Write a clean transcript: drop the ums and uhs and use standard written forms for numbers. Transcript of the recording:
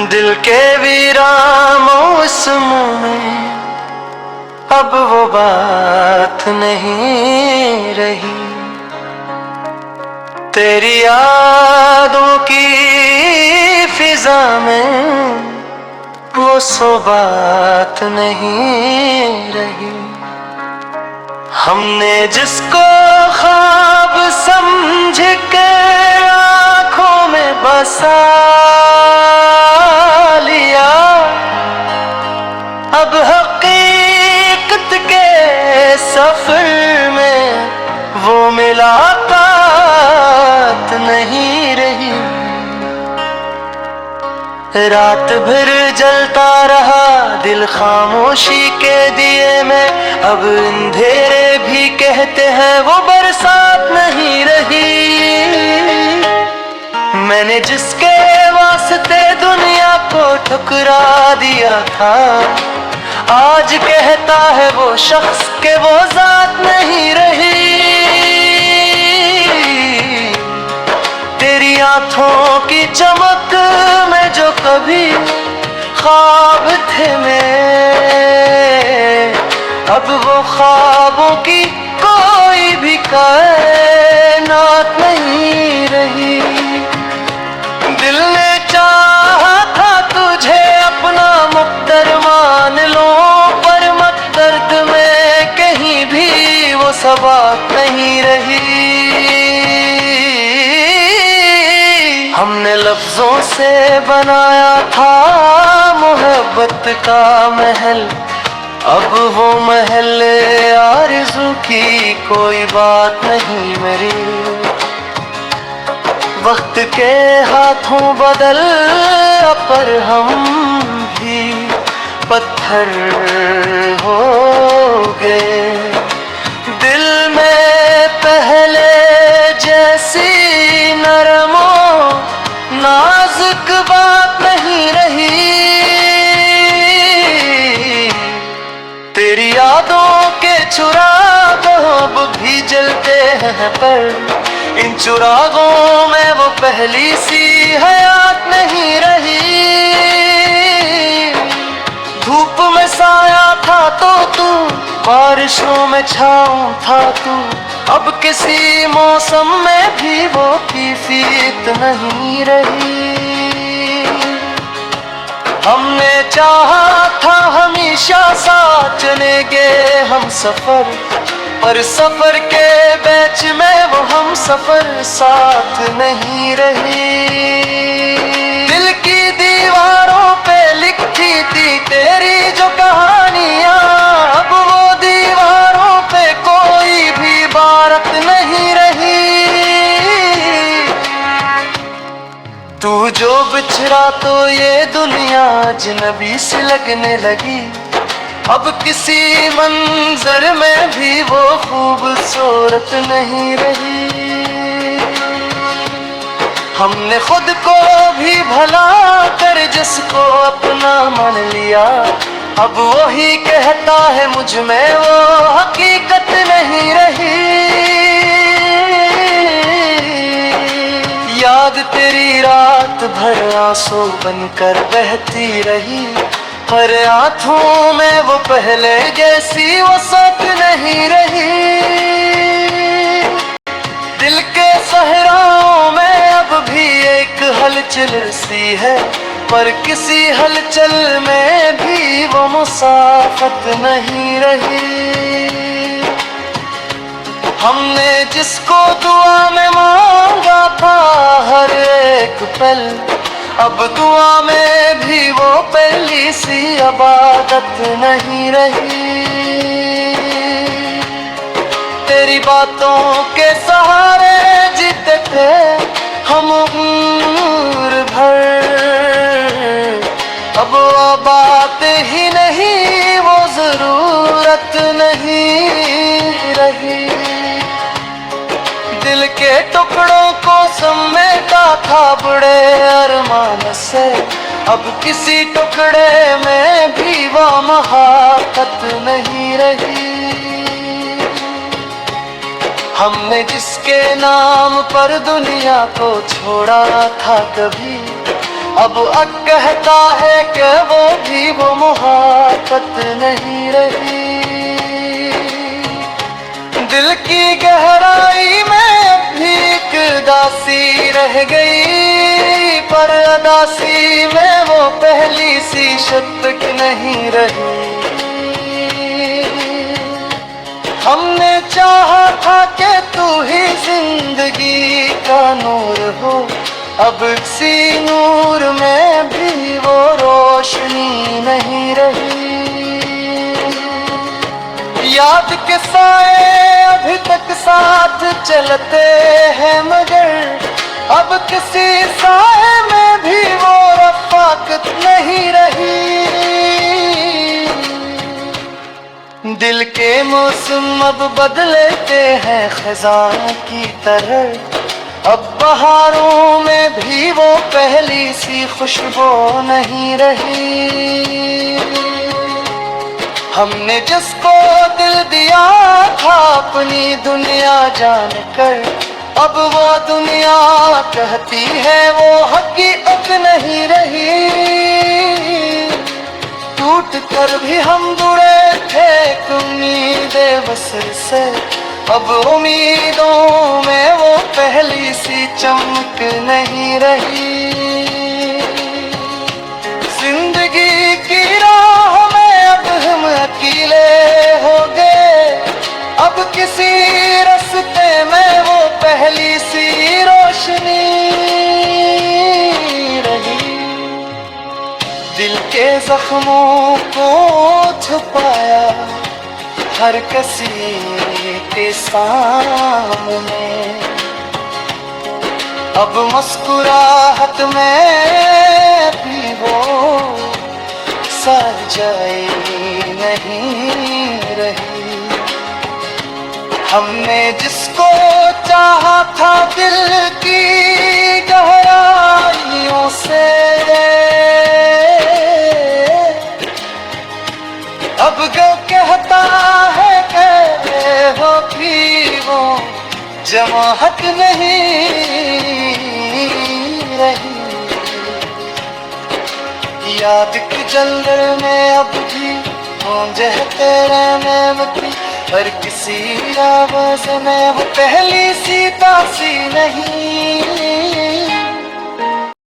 दिल के वीरान मौसमों में अब वो बात नहीं रही। तेरी यादों की फिजा में वो सो बात नहीं रही। हमने जिसको ख्वाब समझ के आँखों में बसा लिया, अब हकीकत के सफर में वो मुलाकात नहीं रही। रात भर जलता रहा दिल खामोशी के दिए में, अब अंधेरे भी कहते हैं वो बरसात नहीं रही। मैंने जिसके वास्ते दुनिया को ठुकरा दिया था, आज कहता है वो शख्स के वो जात नहीं रही। तेरी आंखों की चमक में जो कभी ख्वाब थे मेरे, अब वो ख्वाबों की कोई भी कायनात नहीं रही। दिल ने चाहा था तुझे अपना मुक़द्दर मान लो, पर मत दर्द में कहीं भी वो सबात नहीं रही। हमने लफ्जों से बनाया था मोहब्बत का महल, अब वो महल आरज़ू की कोई बात नहीं मेरी। वक्त के हाथों बदल पर हम भी पत्थर हो गए। दिल में पहले जैसी नरमो नाजुक बात नहीं रही। तेरी यादों के चिराग अब भी जलते हैं, पर इन चिरागों में वो पहली सी हयात नहीं रही। धूप में साया था तो तू, बारिशों में छाँव था तू, अब किसी मौसम में भी वो कैफियत नहीं रही। हमने चाहा था हमेशा साथ चलेंगे हम सफर, पर सफर के बीच में वो हम सफर साथ नहीं रही। दिल की दीवारों पे लिखी थी तेरी जो कहानियां, अब वो दीवारों पे कोई भी इबारत नहीं रही। तू जो बिछड़ा तो ये दुनिया अजनबी सी लगने लगी, अब किसी मंजर में भी वो खूबसूरत नहीं रही। हमने खुद को भी भला कर जिसको अपना मान लिया, अब वही कहता है मुझ में वो हकीकत नहीं रही। याद तेरी रात भर आंसू बनकर बहती रही, हर आँखों में वो पहले जैसी वसत नहीं रही। दिल के सहराओं में अब भी एक हलचल सी है, पर किसी हलचल में भी वो मुसाफत नहीं रही। हमने जिसको दुआ में मांगा था हर एक पल, अब दुआ में भी वो पहली सी इबादत नहीं रही। तेरी बातों के सहारे जीते थे हम उम्र भर, अब वो बात ही नहीं वो जरूरत नहीं रही। दिल के टुकड़ों को समेटा था बड़े अब किसी टुकड़े में भी वो मोहब्बत नहीं रही। हमने जिसके नाम पर दुनिया को छोड़ा था कभी, अब कहता है कि वो मोहब्बत नहीं रही। दिल की गहराई में अब भी एक दासी रह गई, पर दासी में वो पहली सी शतक नहीं रही। हमने चाहा था कि तू ही जिंदगी का नूर हो, अब किसी नूर में भी वो रोशनी नहीं रही। याद के साए अभी तक साथ चलते हैं, मगर अब किसी साए में भी वो रफ़ाकत नहीं रही। दिल के मौसम अब बदलते हैं ख़ज़ां की तरह, अब बहारों में भी वो पहली सी खुशबू नहीं रही। हमने जिसको दिल दिया था अपनी दुनिया जानकर, अब वो दुनिया कहती है वो हकीकत नहीं रही। टूट कर भी हम जुड़े थे उम्मीदें वसल से, अब उम्मीदों में वो पहली सी चमक नहीं रही। जिंदगी की राह में अब हम अकेले हो गए, अब किसी रास्ते में वो पहली सी रोशनी रही। दिल के जख्मों को छुपाया हर किसी के सामने, अब मुस्कुराहट में भी वो सच्चाई नहीं रही। हमने जिसको चाहा था दिल की गहराइयों से, अब कहता है कि वो भी वो जमाहत नहीं रही। याद की जंगल में अब भी गूंजे तेरे नाम की, पर किसी आवाज में वो पहली सी तासी नहीं।